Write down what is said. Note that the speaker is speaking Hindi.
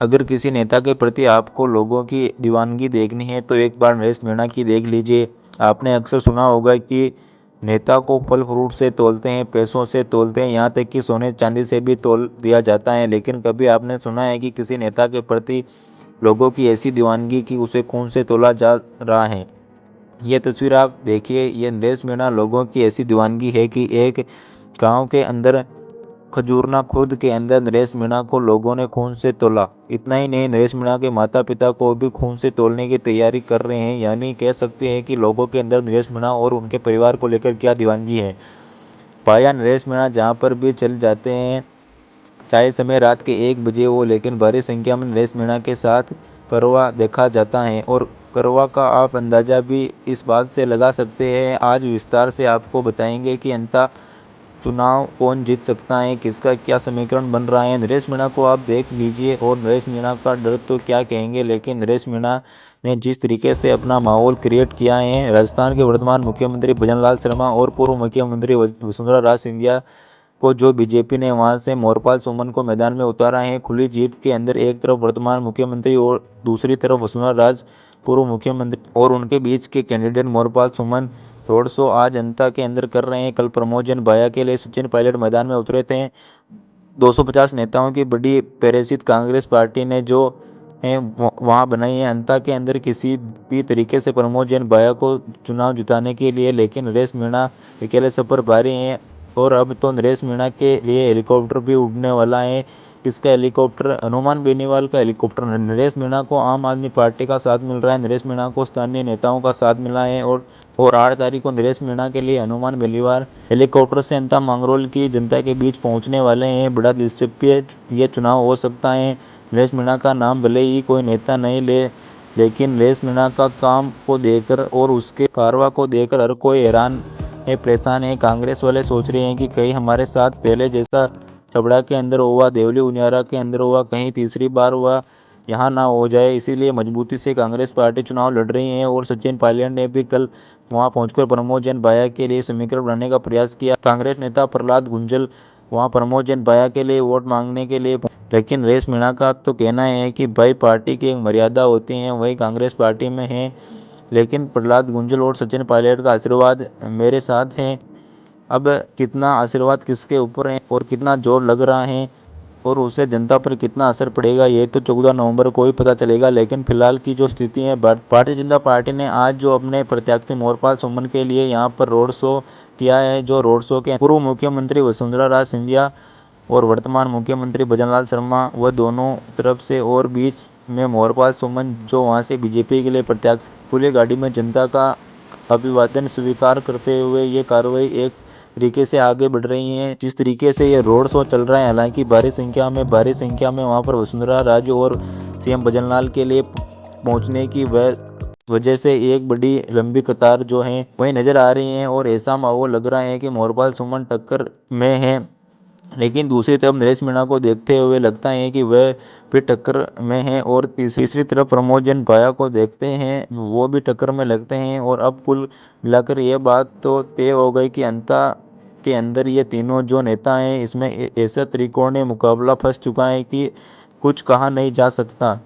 अगर किसी नेता के प्रति आपको लोगों की दीवानगी देखनी है तो एक बार नरेश मीणा की देख लीजिए। आपने अक्सर सुना होगा कि नेता को फल फ्रूट से तोलते हैं, पैसों से तोलते हैं, यहाँ तक कि सोने चांदी से भी तोल दिया जाता है। लेकिन कभी आपने सुना है कि किसी नेता के प्रति लोगों की ऐसी दीवानगी कि उसे खून से तोला जा रहा है? ये तस्वीर आप देखिए, ये नरेश मीणा लोगों की ऐसी दीवानगी है कि एक गांव के अंदर खजूरना खुर्द के अंदर नरेश मीणा को लोगों ने खून से तोला। इतना ही नहीं, नरेश मीणा के माता पिता को भी खून से तोलने की तैयारी कर रहे हैं। यानी कह सकते हैं कि लोगों के अंदर नरेश मीणा और उनके परिवार को लेकर क्या दीवानगी है। पाया नरेश मीणा जहाँ पर भी चल जाते हैं, चाहे समय रात के 1 बजे हो, लेकिन भारी संख्या में नरेश मीणा के साथ करवा देखा जाता है। और करवा का आप अंदाजा भी इस बात से लगा सकते हैं। आज विस्तार से आपको बताएंगे कि अंततः चुनाव कौन जीत सकता है, किसका क्या समीकरण बन रहा है। नरेश मीणा को आप देख लीजिए और नरेश मीणा का डर तो क्या कहेंगे, लेकिन नरेश मीणा ने जिस तरीके से अपना माहौल क्रिएट किया है, राजस्थान के वर्तमान मुख्यमंत्री भजनलाल शर्मा और पूर्व मुख्यमंत्री वसुंधरा राज सिंधिया को जो बीजेपी ने वहां से मोरपाल सुमन को मैदान में उतारा है खुली जीत के अंदर, एक तरफ वर्तमान मुख्यमंत्री और दूसरी तरफ वसुंधरा राज पूर्व मुख्यमंत्री, और उनके बीच के कैंडिडेट मोरपाल सुमन रोड शो आज जनता के अंदर कर रहे हैं। कल प्रमोजन भाया के लिए सचिन पायलट मैदान में उतरे थे। 250 नेताओं की बड़ी पैरेसित कांग्रेस पार्टी ने जो है वहां बनाई है अंता के अंदर किसी भी तरीके से प्रमोजन भाया को चुनाव जिताने के लिए। लेकिन नरेश मीणा अकेले सफर भारी हैं और अब तो नरेश मीणा के लिए हेलीकॉप्टर भी उड़ने वाला है। किसका हेलीकॉप्टर? हनुमान बेनीवाल का हेलीकॉप्टर। नरेश मीणा को आम आदमी पार्टी का साथ मिल रहा है, नरेश मीणा को स्थानीय नेताओं का साथ मिला है। और 8 तारीख को नरेश मीणा के लिए हनुमान बेनीवाल हेलीकॉप्टर से अंता मंगरोल की जनता के बीच पहुंचने वाले हैं। बड़ा दिलचस्प ये चुनाव हो सकता है। नरेश मीणा का नाम भले ही कोई नेता नहीं ले, लेकिन नरेश मीणा का काम को देखकर और उसके कारवा को देखकर हर कोई हैरान है, परेशान है। कांग्रेस वाले सोच रहे हैं कि कहीं हमारे साथ पहले जैसा छबड़ा के अंदर हुआ, देवली उनियारा के अंदर हुआ, कहीं तीसरी बार हुआ, यहाँ ना हो जाए। इसीलिए मजबूती से कांग्रेस पार्टी चुनाव लड़ रही है। और सचिन पायलट ने भी कल वहां पहुंचकर प्रमोजन भाया के लिए समीकरण बनाने का प्रयास किया। कांग्रेस नेता प्रहलाद गुंजल वहां प्रमोजन भाया के लिए वोट मांगने के लिए, लेकिन नरेश मीणा का तो कहना है कि भाई पार्टी की एक मर्यादा होती है, वही कांग्रेस पार्टी में है। लेकिन प्रहलाद गुंजल और सचिन पायलट का आशीर्वाद मेरे साथ है। अब कितना आशीर्वाद किसके ऊपर है और कितना जोर लग रहा है और उसे जनता पर कितना असर पड़ेगा, ये तो 14 नवंबर को ही पता चलेगा। लेकिन फिलहाल की जो स्थिति है, भारतीय जनता पार्टी ने आज जो अपने प्रत्याशी मोरपाल सुमन के लिए यहाँ पर रोड शो किया है, जो रोड शो के पूर्व मुख्यमंत्री वसुंधरा राज सिंधिया और वर्तमान मुख्यमंत्री भजनलाल शर्मा, वह दोनों तरफ से, और बीच में मोरपाल सुमन जो वहाँ से बीजेपी के लिए प्रत्याशी, खुली गाड़ी में जनता का अभिवादन स्वीकार करते हुए ये कार्रवाई एक तरीके से आगे बढ़ रही है। जिस तरीके से ये रोड शो चल रहा है, हालांकि भारी संख्या में वहां पर वसुंधरा राजे और सीएम भजनलाल के लिए पहुंचने की वजह से एक बड़ी लंबी कतार जो है वही नजर आ रही है। और ऐसा माहौल लग रहा है कि मोरपाल सुमन टक्कर में है। लेकिन दूसरी तरफ नरेश मीणा को देखते हुए लगता है कि वह भी टक्कर में है। और तीसरी तरफ प्रमोजन भाया को देखते हैं, वो भी टक्कर में लगते हैं। और अब कुल मिलाकर यह बात तो तय हो गई कि अंता के अंदर ये तीनों जो नेता हैं, इसमें ऐसा त्रिकोणीय मुकाबला फंस चुका है कि कुछ कहा नहीं जा सकता।